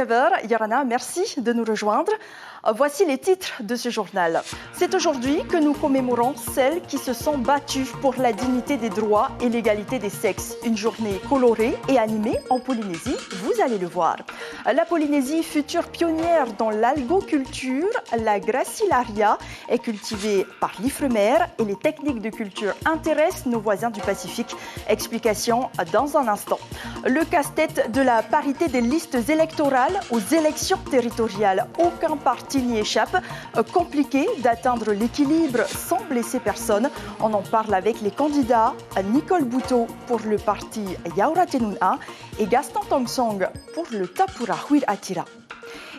19h. Yarana, merci de nous rejoindre. Voici les titres de ce journal. C'est aujourd'hui que nous commémorons celles qui se sont battues pour la dignité des droits et l'égalité des sexes. Une journée colorée et animée en Polynésie, vous allez le voir. La Polynésie, future pionnière dans l'algoculture, la gracilaria est cultivée par l'Ifremer et les techniques de culture intéressent nos voisins du Pacifique. Explication dans un instant. Le casse-tête de la parité des listes électorales aux élections territoriales. Aucun parti n'y échappe. Compliqué d'atteindre l'équilibre sans blesser personne. On en parle avec les candidats Nicole Bouteau pour le parti Yaura Tenuna et Gaston Tongsong pour le Tapura Huir Atira.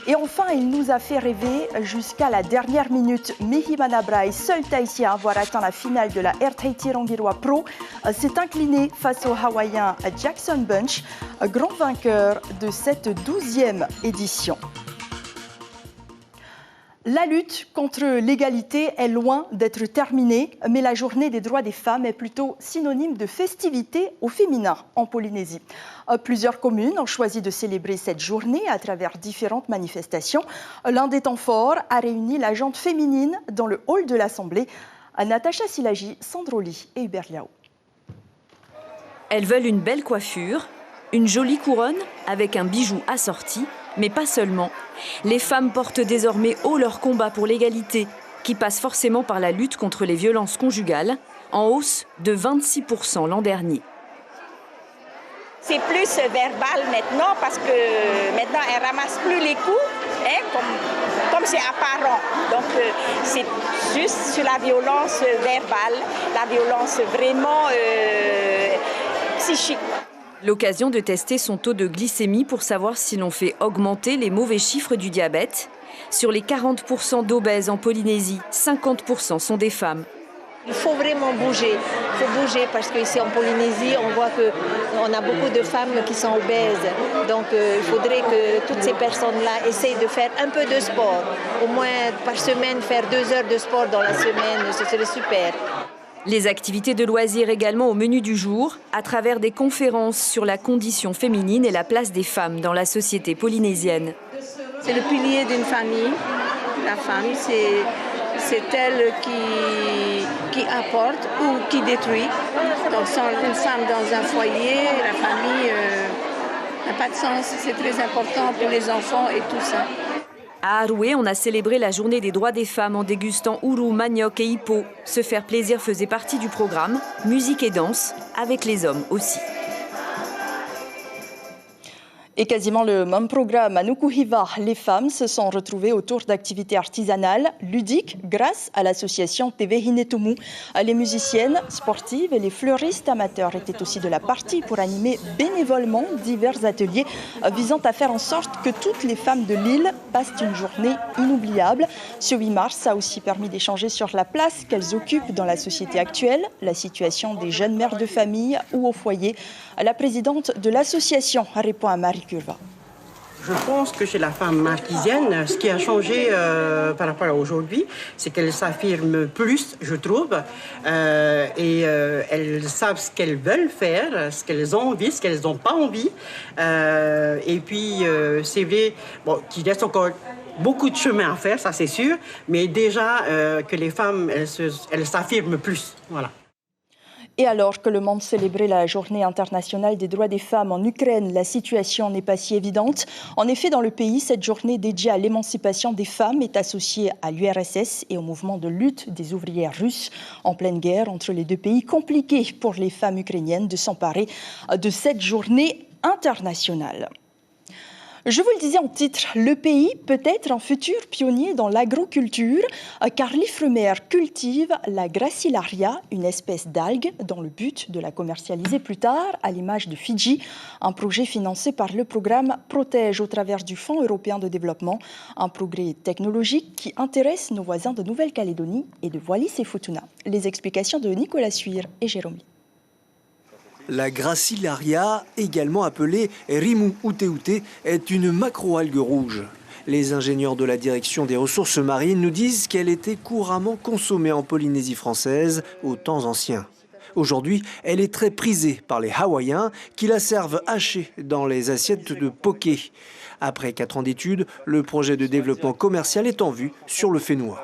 Et enfin, il nous a fait rêver jusqu'à la dernière minute. Mehimana Brai, seul Tahitien à avoir atteint la finale de la RTT Rongiroa Pro, s'est incliné face au Hawaïen Jackson Bunch, grand vainqueur de cette 12e édition. La lutte contre l'égalité est loin d'être terminée, mais la journée des droits des femmes est plutôt synonyme de festivité au féminin en Polynésie. Plusieurs communes ont choisi de célébrer cette journée à travers différentes manifestations. L'un des temps forts a réuni la gente féminine dans le hall de l'Assemblée. Natacha Silagi, Sandroli et Hubert Liao. Elles veulent une belle coiffure, une jolie couronne avec un bijou assorti, mais pas seulement. Les femmes portent désormais haut leur combat pour l'égalité, qui passe forcément par la lutte contre les violences conjugales, en hausse de 26% l'an dernier. C'est plus verbal maintenant parce que maintenant elle ramasse plus les coups, comme c'est apparent. Donc c'est juste sur la violence verbale, la violence vraiment psychique. L'occasion de tester son taux de glycémie pour savoir si l'on fait augmenter les mauvais chiffres du diabète. Sur les 40% d'obèses en Polynésie, 50% sont des femmes. Il faut vraiment bouger. Il faut bouger parce qu'ici en Polynésie, on voit qu'on a beaucoup de femmes qui sont obèses. Donc il faudrait que toutes ces personnes-là essayent de faire un peu de sport. Au moins par semaine, faire 2 heures de sport dans la semaine, ce serait super. Les activités de loisirs également au menu du jour, à travers des conférences sur la condition féminine et la place des femmes dans la société polynésienne. C'est le pilier d'une famille. La femme, c'est elle qui apporte ou qui détruit. Donc sans une femme dans un foyer, la famille n'a pas de sens. C'est très important pour les enfants et tout ça. À Aroué, on a célébré la journée des droits des femmes en dégustant ourou, manioc et hippo. Se faire plaisir faisait partie du programme, musique et danse, avec les hommes aussi. Et quasiment le même programme à Nukuhiva, les femmes se sont retrouvées autour d'activités artisanales, ludiques, grâce à l'association TV Hinetumu. Les musiciennes, sportives et les fleuristes amateurs étaient aussi de la partie pour animer bénévolement divers ateliers visant à faire en sorte que toutes les femmes de l'île passent une journée inoubliable. Ce 8 mars a aussi permis d'échanger sur la place qu'elles occupent dans la société actuelle, la situation des jeunes mères de famille ou au foyer. La présidente de l'association répond à Marie Curva. Je pense que chez la femme marquisienne, ce qui a changé par rapport à aujourd'hui, c'est qu'elles s'affirment plus, je trouve, et elles savent ce qu'elles veulent faire, ce qu'elles ont envie, ce qu'elles n'ont pas envie. Et puis, c'est vrai qu'il reste encore beaucoup de chemin à faire, ça c'est sûr, mais déjà que les femmes, elles s'affirment plus. Voilà. Et alors que le monde célébrait la journée internationale des droits des femmes en Ukraine, la situation n'est pas si évidente. En effet, dans le pays, cette journée dédiée à l'émancipation des femmes est associée à l'URSS et au mouvement de lutte des ouvrières russes en pleine guerre entre les deux pays. Compliqué pour les femmes ukrainiennes de s'emparer de cette journée internationale. Je vous le disais en titre, le pays peut être un futur pionnier dans l'agroculture car l'Ifremer cultive la gracilaria, une espèce d'algue, dans le but de la commercialiser plus tard, à l'image de Fidji, un projet financé par le programme Protège au travers du Fonds européen de développement, un progrès technologique qui intéresse nos voisins de Nouvelle-Calédonie et de Wallis et Futuna. Les explications de Nicolas Suir et Jérôme. La gracilaria, également appelée Rimu Uteute, est une macroalgue rouge. Les ingénieurs de la direction des ressources marines nous disent qu'elle était couramment consommée en Polynésie française aux temps anciens. Aujourd'hui, elle est très prisée par les Hawaïens qui la servent hachée dans les assiettes de poké. Après 4 ans d'études, le projet de développement commercial est en vue sur le Fénois.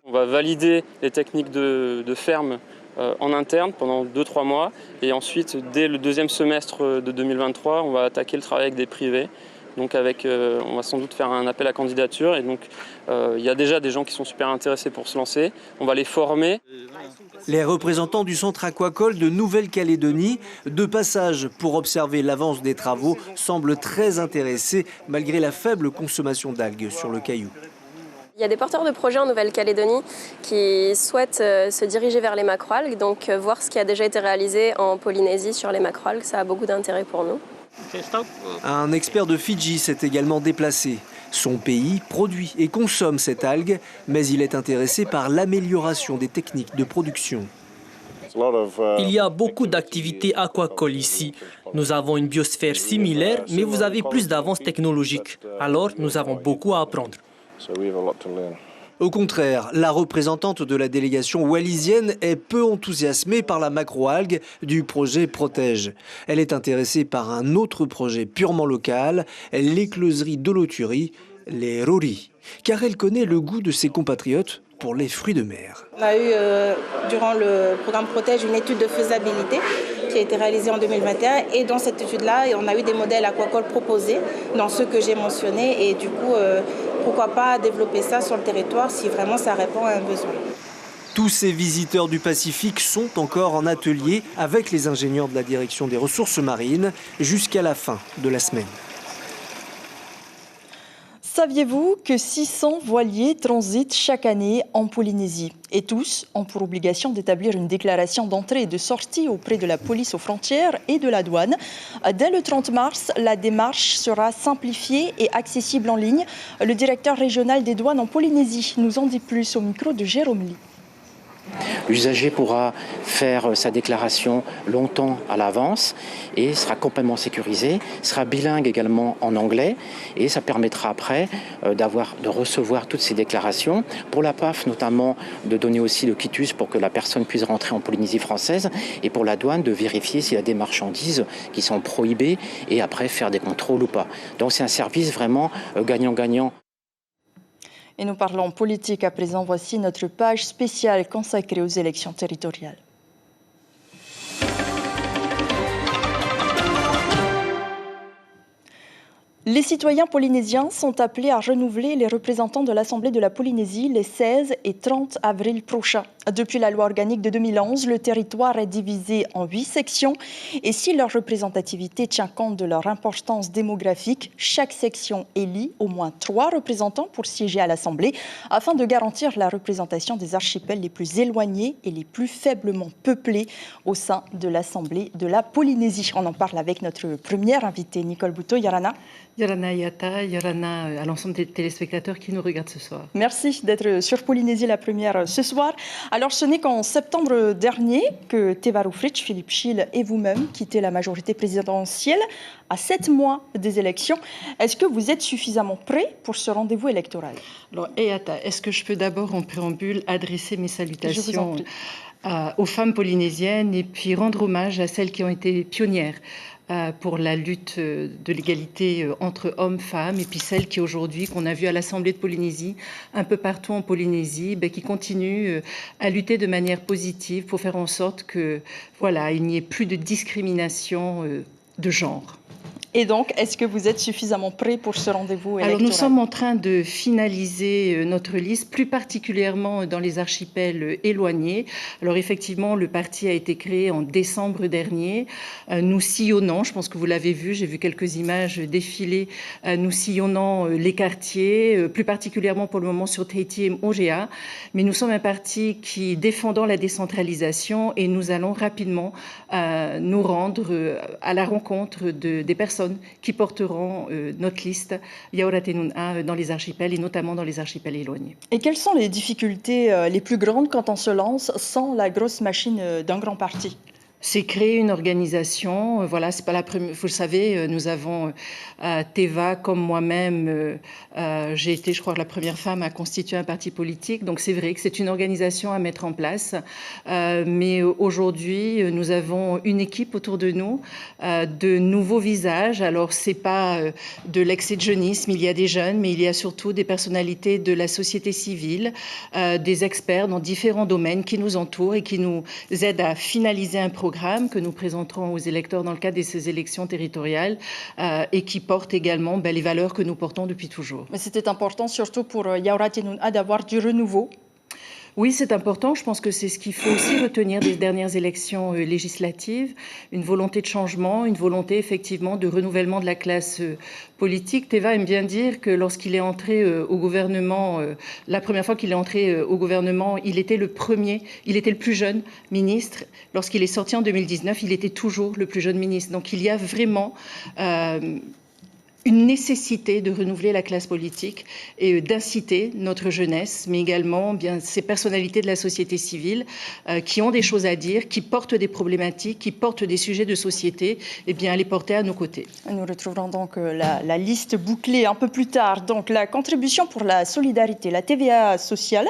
On va valider les techniques de ferme en interne pendant 2-3 mois et ensuite, dès le deuxième semestre de 2023, on va attaquer le travail avec des privés. Donc on va sans doute faire un appel à candidature et donc il y a déjà des gens qui sont super intéressés pour se lancer. On va les former. Les représentants du centre aquacole de Nouvelle-Calédonie, de passage pour observer l'avance des travaux, semblent très intéressés malgré la faible consommation d'algues sur le caillou. Il y a des porteurs de projets en Nouvelle-Calédonie qui souhaitent se diriger vers les macroalgues, donc voir ce qui a déjà été réalisé en Polynésie sur les macroalgues, ça a beaucoup d'intérêt pour nous. Un expert de Fidji s'est également déplacé. Son pays produit et consomme cette algue, mais il est intéressé par l'amélioration des techniques de production. Il y a beaucoup d'activités aquacoles ici. Nous avons une biosphère similaire, mais vous avez plus d'avance technologique. Alors, nous avons beaucoup à apprendre. Au contraire, la représentante de la délégation wallisienne est peu enthousiasmée par la macroalgue du projet Protège. Elle est intéressée par un autre projet purement local, l'écloserie d'Olotury, les Rori, car elle connaît le goût de ses compatriotes pour les fruits de mer. On a eu, durant le programme Protège, une étude de faisabilité qui a été réalisée en 2021. Et dans cette étude-là, on a eu des modèles aquacoles proposés dans ceux que j'ai mentionnés. Et du coup, pourquoi pas développer ça sur le territoire si vraiment ça répond à un besoin. Tous ces visiteurs du Pacifique sont encore en atelier avec les ingénieurs de la direction des ressources marines jusqu'à la fin de la semaine. Saviez-vous que 600 voiliers transitent chaque année en Polynésie et tous ont pour obligation d'établir une déclaration d'entrée et de sortie auprès de la police aux frontières et de la douane. Dès le 30 mars, la démarche sera simplifiée et accessible en ligne. Le directeur régional des douanes en Polynésie nous en dit plus au micro de Jérôme Lee. L'usager pourra faire sa déclaration longtemps à l'avance et sera complètement sécurisé, sera bilingue également en anglais et ça permettra après de recevoir toutes ces déclarations. Pour la PAF notamment, de donner aussi le quitus pour que la personne puisse rentrer en Polynésie française et pour la douane de vérifier s'il y a des marchandises qui sont prohibées et après faire des contrôles ou pas. Donc c'est un service vraiment gagnant-gagnant. Et nous parlons politique à présent. Voici notre page spéciale consacrée aux élections territoriales. Les citoyens polynésiens sont appelés à renouveler les représentants de l'Assemblée de la Polynésie les 16 et 30 avril prochains. Depuis la loi organique de 2011, le territoire est divisé en 8 sections et si leur représentativité tient compte de leur importance démographique, chaque section élit au moins 3 représentants pour siéger à l'Assemblée afin de garantir la représentation des archipels les plus éloignés et les plus faiblement peuplés au sein de l'Assemblée de la Polynésie. On en parle avec notre première invitée, Nicole Bouteau. Yarana. Yarana Yata, Yarana à l'ensemble des téléspectateurs qui nous regardent ce soir. Merci d'être sur Polynésie la première ce soir. Alors ce n'est qu'en septembre dernier que Te Varufrich, Philippe Chil et vous-même quittez la majorité présidentielle à 7 mois des élections. Est-ce que vous êtes suffisamment prêt pour ce rendez-vous électoral? Alors Yata, est-ce que je peux d'abord en préambule adresser mes salutations aux femmes polynésiennes et puis rendre hommage à celles qui ont été pionnières pour la lutte de l'égalité entre hommes, femmes, et puis celles qui aujourd'hui, qu'on a vues à l'Assemblée de Polynésie, un peu partout en Polynésie, qui continuent à lutter de manière positive pour faire en sorte que, voilà, il n'y ait plus de discrimination de genre. Et donc, est-ce que vous êtes suffisamment prêt pour ce rendez-vous électoral? Alors, nous sommes en train de finaliser notre liste, plus particulièrement dans les archipels éloignés. Alors, effectivement, le parti a été créé en décembre dernier. Nous sillonnons, je pense que vous l'avez vu, j'ai vu quelques images défiler, nous sillonnons les quartiers, plus particulièrement pour le moment sur Tahiti et Mojea. Mais nous sommes un parti qui défendant la décentralisation et nous allons rapidement nous rendre à la rencontre des personnes qui porteront notre liste Yaoratenuna dans les archipels et notamment dans les archipels éloignés. Et quelles sont les difficultés les plus grandes quand on se lance sans la grosse machine d'un grand parti? C'est créer une organisation. Voilà, c'est pas la première. Vous le savez, nous avons Teva, comme moi-même, j'ai été, je crois, la première femme à constituer un parti politique. Donc c'est vrai que c'est une organisation à mettre en place. Mais aujourd'hui, nous avons une équipe autour de nous, de nouveaux visages. Alors c'est pas de l'excès de jeunisme. Il y a des jeunes, mais il y a surtout des personnalités de la société civile, des experts dans différents domaines qui nous entourent et qui nous aident à finaliser un programme que nous présenterons aux électeurs dans le cadre de ces élections territoriales et qui porte également les valeurs que nous portons depuis toujours. Mais c'était important surtout pour Yaouré Tenouna d'avoir du renouveau. Oui, c'est important. Je pense que c'est ce qu'il faut aussi retenir des dernières élections législatives. Une volonté de changement, une volonté effectivement de renouvellement de la classe politique. Teva aime bien dire que lorsqu'il est entré au gouvernement, la première fois qu'il est entré au gouvernement, il était le plus jeune ministre. Lorsqu'il est sorti en 2019, il était toujours le plus jeune ministre. Donc il y a vraiment une nécessité de renouveler la classe politique et d'inciter notre jeunesse, mais également bien ces personnalités de la société civile qui ont des choses à dire, qui portent des problématiques, qui portent des sujets de société, et bien à les porter à nos côtés. Nous retrouverons donc la liste bouclée un peu plus tard. Donc la contribution pour la solidarité, la TVA sociale,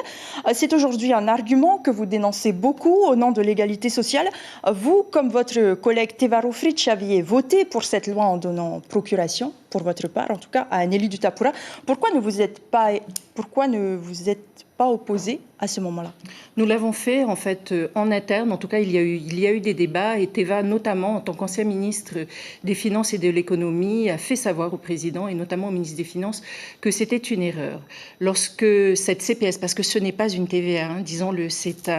c'est aujourd'hui un argument que vous dénoncez beaucoup au nom de l'égalité sociale. Vous, comme votre collègue Teva Rohfritsch, aviez voté pour cette loi en donnant procuration, pour votre part, en tout cas, à un élu du Tapura. Pourquoi ne vous êtes pas opposé à ce moment-là? Nous l'avons fait en fait en interne. En tout cas, il y a eu des débats et Teva, notamment en tant qu'ancien ministre des Finances et de l'Économie, a fait savoir au président et notamment au ministre des Finances que c'était une erreur. Lorsque cette CPS, parce que ce n'est pas une TVA, disons-le, c'est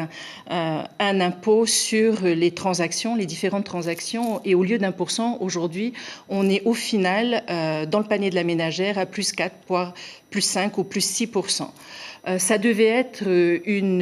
un impôt sur les transactions, les différentes transactions, et au lieu d'1%, aujourd'hui, on est au final dans le panier de la ménagère à plus 4, voire plus 5 ou plus 6%. Ça devait être une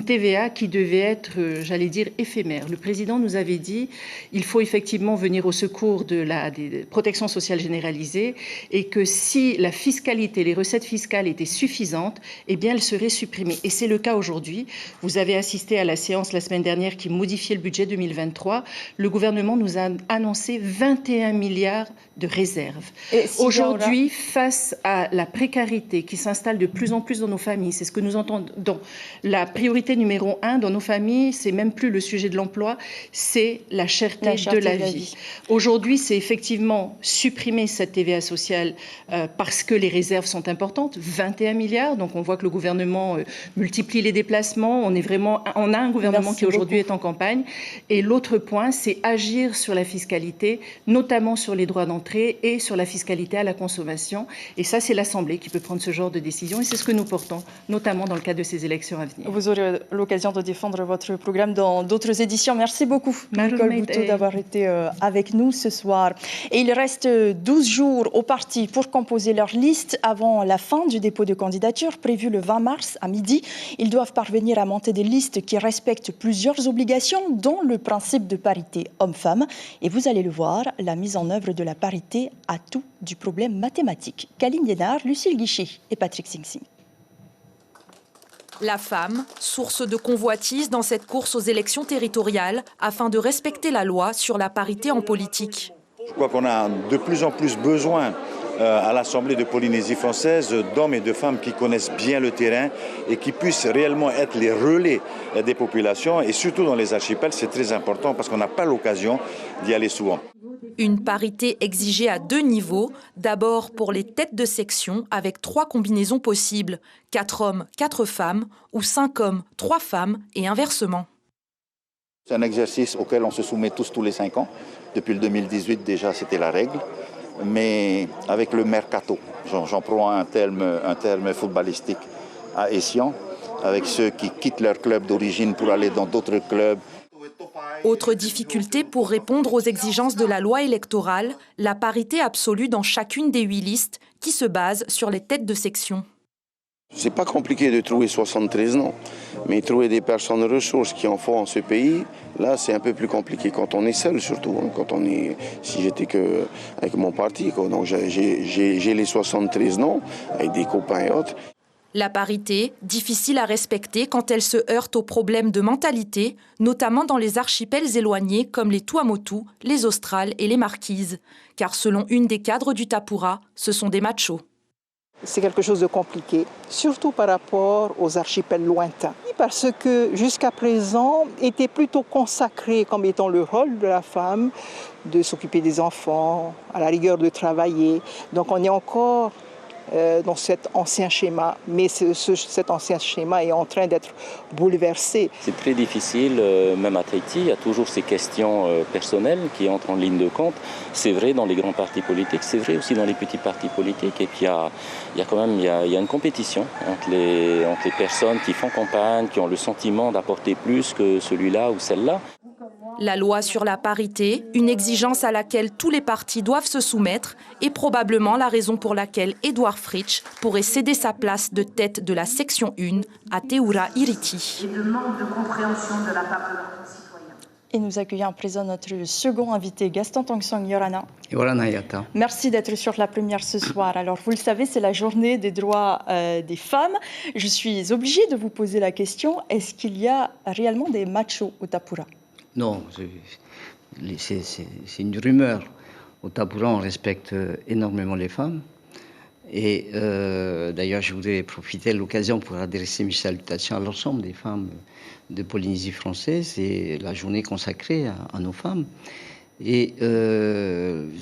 TVA qui devait être, j'allais dire, éphémère. Le président nous avait dit il faut effectivement venir au secours des protections sociales généralisées et que si la fiscalité, les recettes fiscales étaient suffisantes, eh bien, elles seraient supprimées. Et c'est le cas aujourd'hui. Vous avez assisté à la séance la semaine dernière qui modifiait le budget 2023. Le gouvernement nous a annoncé 21 milliards de réserves. Aujourd'hui, face à la précarité qui s'installe de plus en plus dans nos familles, c'est ce que nous entendons. La priorité numéro 1 dans nos familles, c'est même plus le sujet de l'emploi, c'est la cherté de la vie. Aujourd'hui, c'est effectivement supprimer cette TVA sociale parce que les réserves sont importantes, 21 milliards. Donc on voit que le gouvernement multiplie les déplacements. On a un gouvernement qui aujourd'hui est en campagne. Et l'autre point, c'est agir sur la fiscalité, notamment sur les droits d'entrée et sur la fiscalité à la consommation. Et ça, c'est l'Assemblée qui peut prendre ce genre de décision. Et c'est ce que nous portons, notamment dans le cadre de ces élections à venir. Vous aurez l'occasion de défendre votre programme dans d'autres éditions. Merci beaucoup, Nicole Bouteau, d'avoir été avec nous ce soir. Et il reste 12 jours aux partis pour composer leur liste avant la fin du dépôt de candidature prévu le 20 mars à midi. Ils doivent parvenir à monter des listes qui respectent plusieurs obligations, dont le principe de parité homme-femme. Et vous allez le voir, la mise en œuvre de la parité a tout du problème mathématique. Kaline Liénard, Lucille Guichet et Patrick Sing Sing. La femme, source de convoitise dans cette course aux élections territoriales afin de respecter la loi sur la parité en politique. Je crois qu'on a de plus en plus besoin à l'Assemblée de Polynésie française d'hommes et de femmes qui connaissent bien le terrain et qui puissent réellement être les relais des populations. Et surtout dans les archipels, c'est très important parce qu'on n'a pas l'occasion d'y aller souvent. Une parité exigée à 2 niveaux. D'abord pour les têtes de section avec 3 combinaisons possibles. 4 hommes, 4 femmes ou 5 hommes, 3 femmes et inversement. C'est un exercice auquel on se soumet tous les 5 ans. Depuis le 2018 déjà, c'était la règle. Mais avec le mercato, j'emploie un terme footballistique à Essian, avec ceux qui quittent leur club d'origine pour aller dans d'autres clubs. Autre difficulté pour répondre aux exigences de la loi électorale, la parité absolue dans chacune des 8 listes qui se basent sur les têtes de section. C'est pas compliqué de trouver 73 noms, mais trouver des personnes ressources qui en font en ce pays, là c'est un peu plus compliqué quand on est seul surtout, si j'étais que avec mon parti, donc j'ai les 73 noms avec des copains et autres. La parité, difficile à respecter quand elle se heurte aux problèmes de mentalité, notamment dans les archipels éloignés comme les Tuamotu, les Australes et les Marquises. Car selon une des cadres du Tapura, ce sont des machos. C'est quelque chose de compliqué, surtout par rapport aux archipels lointains. Parce que jusqu'à présent, était plutôt consacré comme étant le rôle de la femme de s'occuper des enfants, à la rigueur de travailler. Donc on est encore dans cet ancien schéma, mais cet ancien schéma est en train d'être bouleversé. C'est très difficile, même à Tahiti, il y a toujours ces questions personnelles qui entrent en ligne de compte. C'est vrai dans les grands partis politiques, c'est vrai aussi dans les petits partis politiques. Et puis il y a une compétition entre les personnes qui font campagne, qui ont le sentiment d'apporter plus que celui-là ou celle-là. La loi sur la parité, une exigence à laquelle tous les partis doivent se soumettre, est probablement la raison pour laquelle Edouard Fritsch pourrait céder sa place de tête de la section 1 à Teura Iriti. Et de manque de compréhension de la part de leurs concitoyens. Et nous accueillons à présent notre second invité, Gaston Tongsong Yorana. Yorana Yata. Merci d'être sur la première ce soir. Alors, vous le savez, c'est la journée des droits des femmes. Je suis obligée de vous poser la question, est-ce qu'il y a réellement des machos au Tapura ? Non, c'est une rumeur. Au Tapura, on respecte énormément les femmes. Et d'ailleurs, je voudrais profiter de l'occasion pour adresser mes salutations à l'ensemble des femmes de Polynésie française. C'est la journée consacrée à nos femmes. Et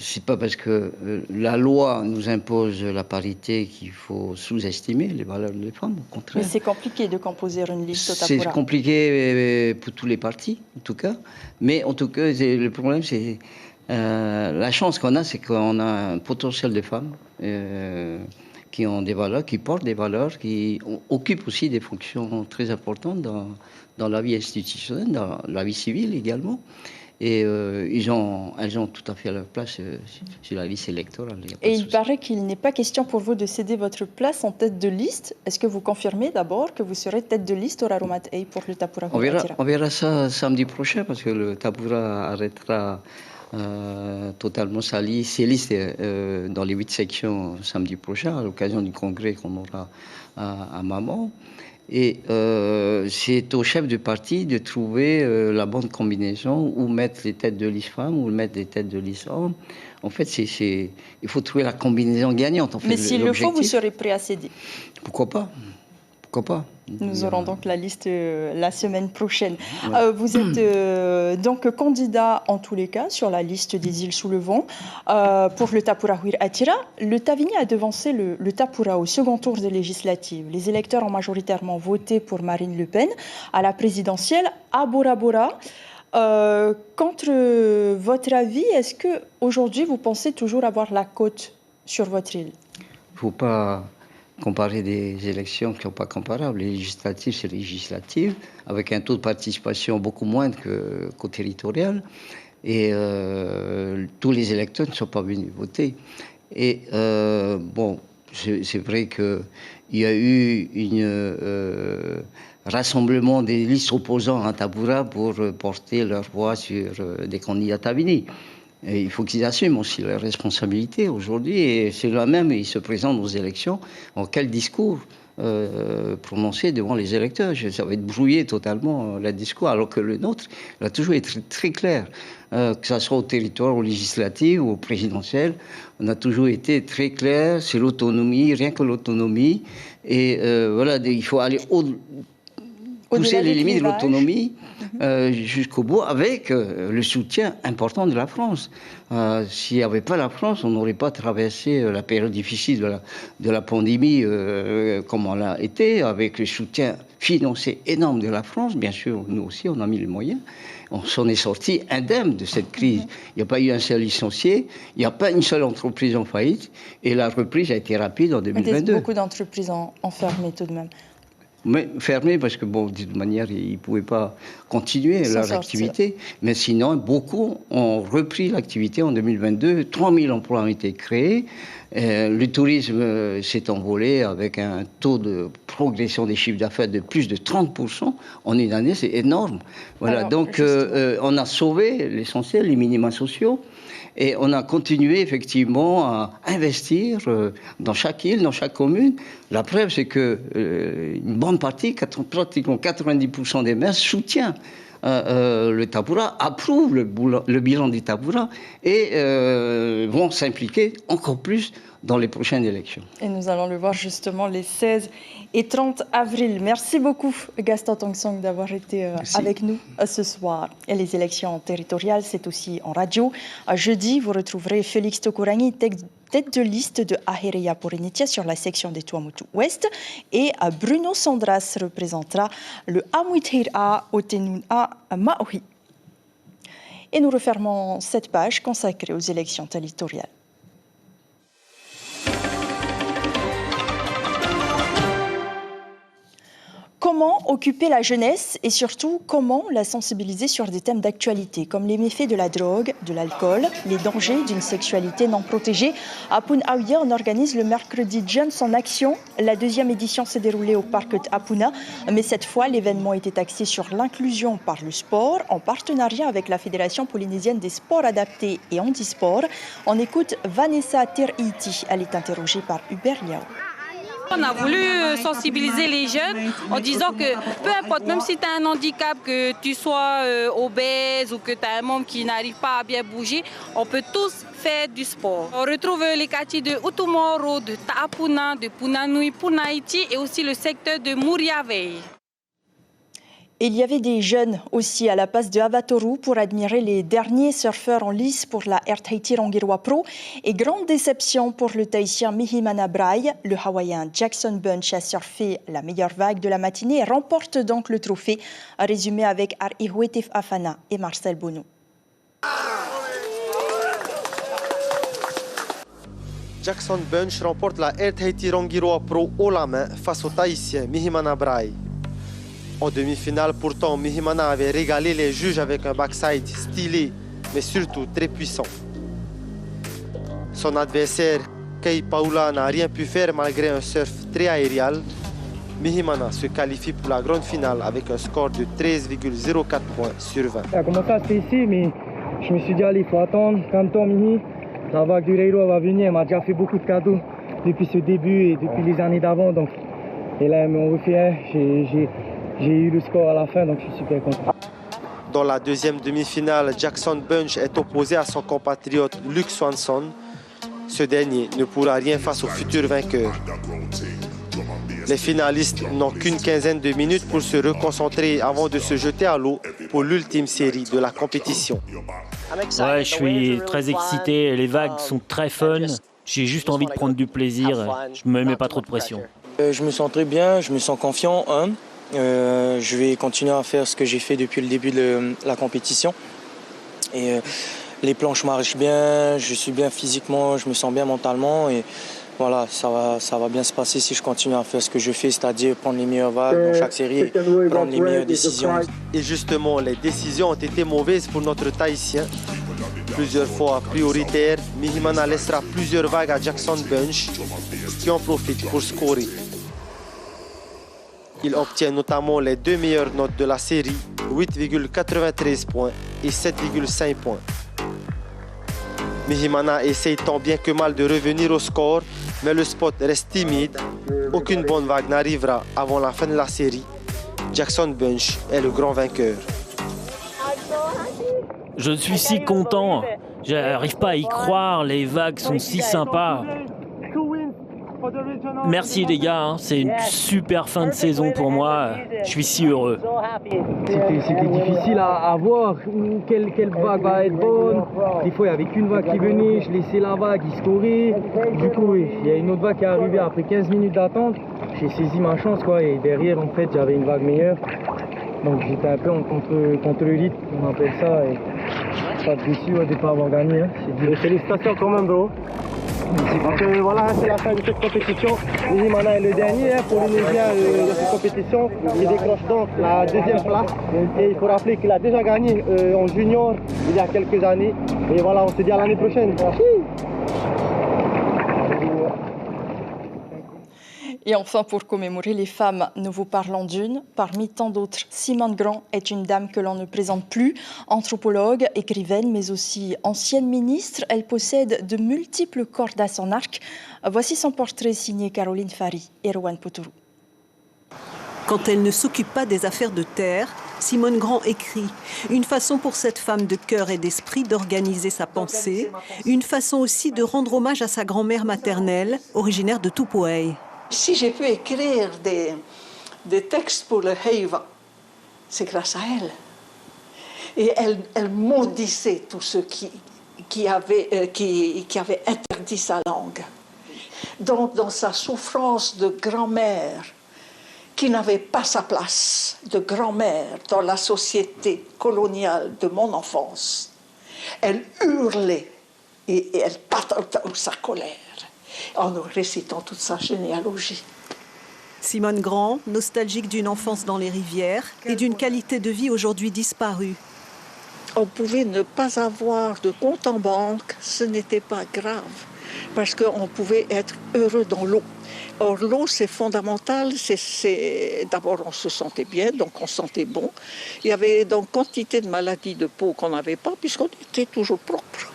c'est pas parce que la loi nous impose la parité qu'il faut sous-estimer les valeurs des femmes, au contraire. Mais c'est compliqué de composer une liste au Tapura. C'est compliqué pour tous les partis, en tout cas. Mais en tout cas, le problème, c'est la chance qu'on a, c'est qu'on a un potentiel de femmes qui ont des valeurs, qui portent des valeurs, qui occupent aussi des fonctions très importantes dans la vie institutionnelle, dans la vie civile également. Et elles ont tout à fait leur place sur la liste électorale. Et il paraît qu'il n'est pas question pour vous de céder votre place en tête de liste. Est-ce que vous confirmez d'abord que vous serez tête de liste au Raromat Ei pour le Tapura? On verra ça samedi prochain parce que le Tapura arrêtera totalement ses listes dans les 8 sections samedi prochain à l'occasion du congrès qu'on aura à Maman. Et c'est au chef du parti de trouver la bonne combinaison, ou mettre les têtes de liste femmes, ou mettre les têtes de liste hommes. En fait, il faut trouver la combinaison gagnante. En fait, mais s'il le faut, vous serez prêt à céder? Pourquoi pas? Pourquoi pas? Nous aurons donc la liste la semaine prochaine. Ouais. Vous êtes donc candidat en tous les cas sur la liste des îles sous le vent pour le Tapura Huir Atira. Le Tavini a devancé le Tapura au second tour des législatives. Les électeurs ont majoritairement voté pour Marine Le Pen à la présidentielle à Bora Bora. Contre votre avis, est-ce qu'aujourd'hui vous pensez toujours avoir la cote sur votre île? Il ne faut pas comparer des élections qui ne sont pas comparables. Les législatives, c'est législative, avec un taux de participation beaucoup moindre qu'au territorial. Et tous les électeurs ne sont pas venus voter. Et bon, c'est vrai qu'il y a eu un rassemblement des listes opposants à Tapura pour porter leur voix sur des candidats Tavini. Et il faut qu'ils assument aussi leurs responsabilités aujourd'hui. Et c'est là même, ils se présentent aux élections. En quel discours prononcer devant les électeurs? Ça va être brouillé totalement, le discours. Alors que le nôtre, il a toujours été très clair. Que ce soit au territoire, au législatif ou au présidentiel, on a toujours été très clair. C'est l'autonomie, rien que l'autonomie. Et voilà, il faut aller pousser les limites de l'autonomie jusqu'au bout, avec le soutien important de la France. S'il n'y avait pas la France, on n'aurait pas traversé la période difficile de la pandémie comme on l'a été, avec le soutien financier énorme de la France. Bien sûr, nous aussi, on a mis les moyens. On s'en est sorti indemne de cette crise. Il n'y a pas eu un seul licencié, il n'y a pas une seule entreprise en faillite, et la reprise a été rapide en 2022. Beaucoup d'entreprises ont fermé tout de même. Mais fermés parce que, bon, de toute manière, ils ne pouvaient pas continuer leur activité. Mais sinon, beaucoup ont repris l'activité en 2022. 3000 emplois ont été créés. Le tourisme s'est envolé avec un taux de progression des chiffres d'affaires de plus de 30% en une année. C'est énorme. Voilà. Alors, donc, on a sauvé l'essentiel, les minima sociaux. Et on a continué effectivement à investir dans chaque île, dans chaque commune. La preuve, c'est que une bonne partie, pratiquement 90% des maires soutiennent le Tapura, approuvent le bilan du Tapura et vont s'impliquer encore plus dans les prochaines élections. Et nous allons le voir justement les 16 et 30 avril. Merci beaucoup Gaston Tongsong d'avoir été avec nous ce soir. Et les élections territoriales, c'est aussi en radio. Jeudi, vous retrouverez Félix Tokorangi, tête de liste de Aherea Porinitia sur la section des Tuamotu Ouest. Et Bruno Sandras représentera le Amuithira Otenuna Maori. Et nous refermons cette page consacrée aux élections territoriales. Comment occuper la jeunesse et surtout comment la sensibiliser sur des thèmes d'actualité comme les méfaits de la drogue, de l'alcool, les dangers d'une sexualité non protégée. À Pune-Aouya, on organise le mercredi Jeunes en Action. La deuxième édition s'est déroulée au parc d'Apuna, mais cette fois l'événement était axé sur l'inclusion par le sport en partenariat avec la Fédération polynésienne des sports adaptés et handisport. On écoute Vanessa Teriti, elle est interrogée par Hubert Liao. On a voulu sensibiliser les jeunes en disant que peu importe, même si tu as un handicap, que tu sois obèse ou que tu as un membre qui n'arrive pas à bien bouger, on peut tous faire du sport. On retrouve les quartiers de Utumoro, de Taapuna, de Punanui, Punaiti et aussi le secteur de Muriavei. Il y avait des jeunes aussi à la passe de Avatoru pour admirer les derniers surfeurs en lice pour la Air Tahiti Rangiroa Pro. Et grande déception pour le Tahitien Mihimana Braille. Le Hawaïen Jackson Bunch a surfé la meilleure vague de la matinée et remporte donc le trophée. À résumer avec Arihuetif Afana et Marcel Bono. Jackson Bunch remporte la Air Tahiti Rangiroa Pro haut la main face au Tahitien Mihimana Braille. En demi-finale, pourtant, Mihimana avait régalé les juges avec un backside stylé, mais surtout très puissant. Son adversaire, Kei Paula, n'a rien pu faire malgré un surf très aérial. Mihimana se qualifie pour la grande finale avec un score de 13,04 points sur 20. Ça a commencé à se faire ici, mais je me suis dit, allez, il faut attendre. Quand Mihi, la vague du Reiro va venir, elle m'a déjà fait beaucoup de cadeaux depuis ce début et depuis les années d'avant. Donc, et là, on refait, j'ai eu le score à la fin, donc je suis super content. Dans la deuxième demi-finale, Jackson Bunch est opposé à son compatriote Luke Swanson. Ce dernier ne pourra rien face au futur vainqueur. Les finalistes n'ont qu'une quinzaine de minutes pour se reconcentrer avant de se jeter à l'eau pour l'ultime série de la compétition. Ouais, je suis très excité, les vagues sont très fun. J'ai juste envie de prendre du plaisir, je ne me mets pas trop de pression. Je me sens très bien, je me sens confiant. Je vais continuer à faire ce que j'ai fait depuis le début de la compétition. Et les planches marchent bien, je suis bien physiquement, je me sens bien mentalement. Et voilà, ça va bien se passer si je continue à faire ce que je fais, c'est-à-dire prendre les meilleures vagues dans chaque série et prendre les meilleures décisions. Et justement, les décisions ont été mauvaises pour notre Tahitien. Plusieurs fois prioritaire, Mihimana laissera plusieurs vagues à Jackson Bunch, qui en profite pour scorer. Il obtient notamment les deux meilleures notes de la série, 8,93 points et 7,5 points. Mihimana essaye tant bien que mal de revenir au score, mais le spot reste timide. Aucune bonne vague n'arrivera avant la fin de la série. Jackson Bunch est le grand vainqueur. Je suis si content, j'arrive pas à y croire, les vagues sont si sympas. Merci les gars, c'est une super fin de saison pour moi, je suis si heureux. C'était difficile à voir quelle vague va être bonne. Des fois il n'y avait qu'une vague qui venait, je laissais la vague, il scorait. Du coup il y a une autre vague qui est arrivée après 15 minutes d'attente. J'ai saisi ma chance quoi, et derrière en fait j'avais une vague meilleure. Donc j'étais un peu contre le rythme, on appelle ça. Et pas de déçu de ne pas avoir gagné. Félicitations quand même bro. Donc voilà, c'est la fin de cette compétition. Nizimana est le dernier polynésien de cette compétition. Il décroche donc la deuxième place. Et il faut rappeler qu'il a déjà gagné en junior il y a quelques années. Et voilà, on se dit à l'année prochaine. Et enfin, pour commémorer les femmes, nous vous parlons d'une. Parmi tant d'autres, Simone Grand est une dame que l'on ne présente plus. Anthropologue, écrivaine, mais aussi ancienne ministre, elle possède de multiples cordes à son arc. Voici son portrait signé Caroline Fari et Rowan Potourou. Quand elle ne s'occupe pas des affaires de terre, Simone Grand écrit. Une façon pour cette femme de cœur et d'esprit d'organiser sa pensée. Une façon aussi de rendre hommage à sa grand-mère maternelle, originaire de Tupuai. Si j'ai pu écrire des textes pour le Heiva, c'est grâce à elle. Et elle maudissait tous ceux qui avaient interdit sa langue. Donc, dans sa souffrance de grand-mère, qui n'avait pas sa place de grand-mère dans la société coloniale de mon enfance, elle hurlait et elle patentait sa colère en nous récitant toute sa généalogie. Simone Grand, nostalgique d'une enfance dans les rivières et d'une qualité de vie aujourd'hui disparue. On pouvait ne pas avoir de compte en banque, ce n'était pas grave, parce qu'on pouvait être heureux dans l'eau. Or, l'eau, c'est fondamental. D'abord, on se sentait bien, donc on sentait bon. Il y avait donc quantité de maladies de peau qu'on n'avait pas, puisqu'on était toujours propre.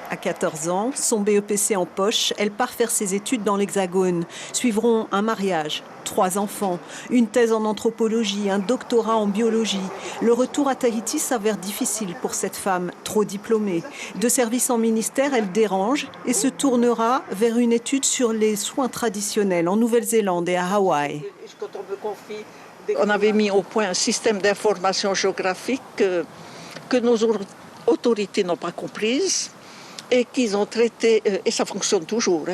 À 14 ans, son BEPC en poche, elle part faire ses études dans l'Hexagone. Suivront un mariage, 3 enfants, une thèse en anthropologie, un doctorat en biologie. Le retour à Tahiti s'avère difficile pour cette femme, trop diplômée. De service en ministère, elle dérange et se tournera vers une étude sur les soins traditionnels en Nouvelle-Zélande et à Hawaï. On avait mis au point un système d'information géographique que nos autorités n'ont pas comprise. Et qu'ils ont traité, et ça fonctionne toujours,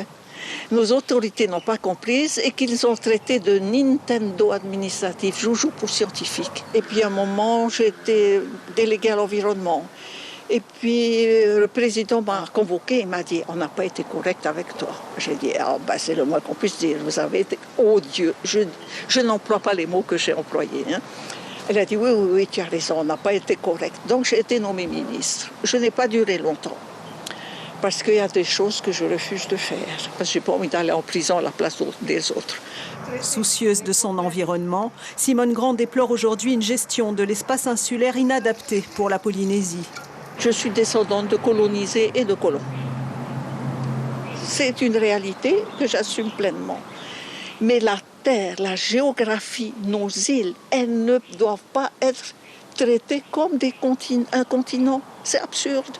nos autorités n'ont pas comprise et qu'ils ont traité de Nintendo administratif, joujou pour scientifique. Et puis à un moment, j'étais déléguée à l'environnement. Et puis le président m'a convoqué, il m'a dit, on n'a pas été correct avec toi. J'ai dit, c'est le moins qu'on puisse dire, vous avez été odieux. Je n'emploie pas les mots que j'ai employés. Elle a dit, oui, tu as raison, on n'a pas été correct. Donc j'ai été nommée ministre. Je n'ai pas duré longtemps. Parce qu'il y a des choses que je refuse de faire. Parce que je n'ai pas envie d'aller en prison à la place des autres. Soucieuse de son environnement, Simone Grand déplore aujourd'hui une gestion de l'espace insulaire inadaptée pour la Polynésie. Je suis descendante de colonisés et de colons. C'est une réalité que j'assume pleinement. Mais la terre, la géographie, nos îles, elles ne doivent pas être traitées comme un continent. C'est absurde.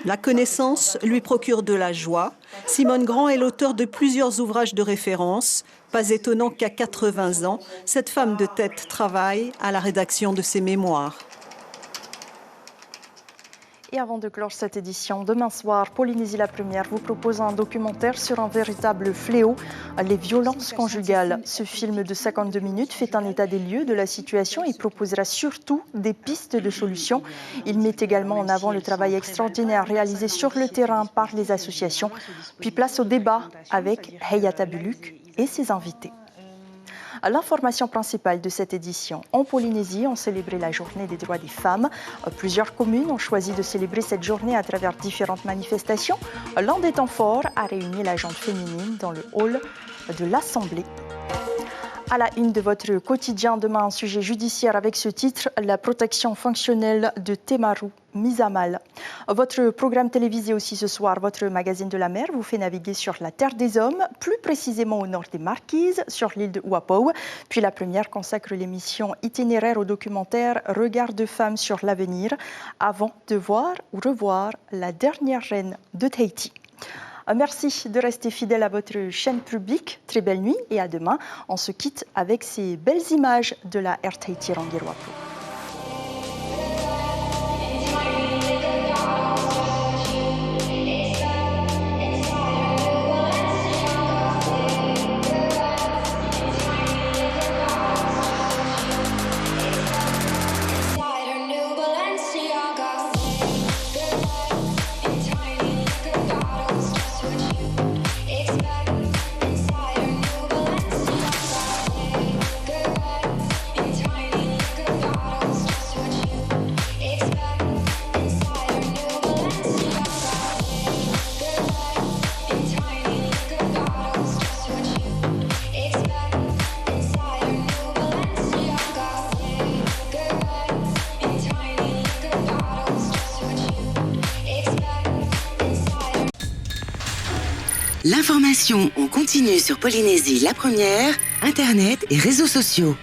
La connaissance lui procure de la joie. Simone Grand est l'auteur de plusieurs ouvrages de référence. Pas étonnant qu'à 80 ans, cette femme de tête travaille à la rédaction de ses mémoires. Et avant de clore cette édition, demain soir, Polynésie la Première vous propose un documentaire sur un véritable fléau, les violences conjugales. Ce film de 52 minutes fait un état des lieux de la situation et proposera surtout des pistes de solutions. Il met également en avant le travail extraordinaire réalisé sur le terrain par les associations. Puis place au débat avec Hayata Buluk et ses invités. L'information principale de cette édition. En Polynésie, on célébrait la journée des droits des femmes. Plusieurs communes ont choisi de célébrer cette journée à travers différentes manifestations. L'un des temps forts a réuni la gente féminine dans le hall de l'Assemblée. À la une de votre quotidien, demain, un sujet judiciaire avec ce titre, la protection fonctionnelle de Temaru, mise à mal. Votre programme télévisé aussi ce soir, votre magazine de la mer, vous fait naviguer sur la Terre des Hommes, plus précisément au nord des Marquises, sur l'île de Uapau. Puis la première consacre l'émission itinéraire au documentaire Regard de femme sur l'avenir, avant de voir ou revoir la dernière reine de Tahiti. Merci de rester fidèle à votre chaîne publique. Très belle nuit et à demain. On se quitte avec ces belles images de la Air Tahiti Rangiroapu. Balenciaga. L'information en continu sur Polynésie la première, Internet et réseaux sociaux.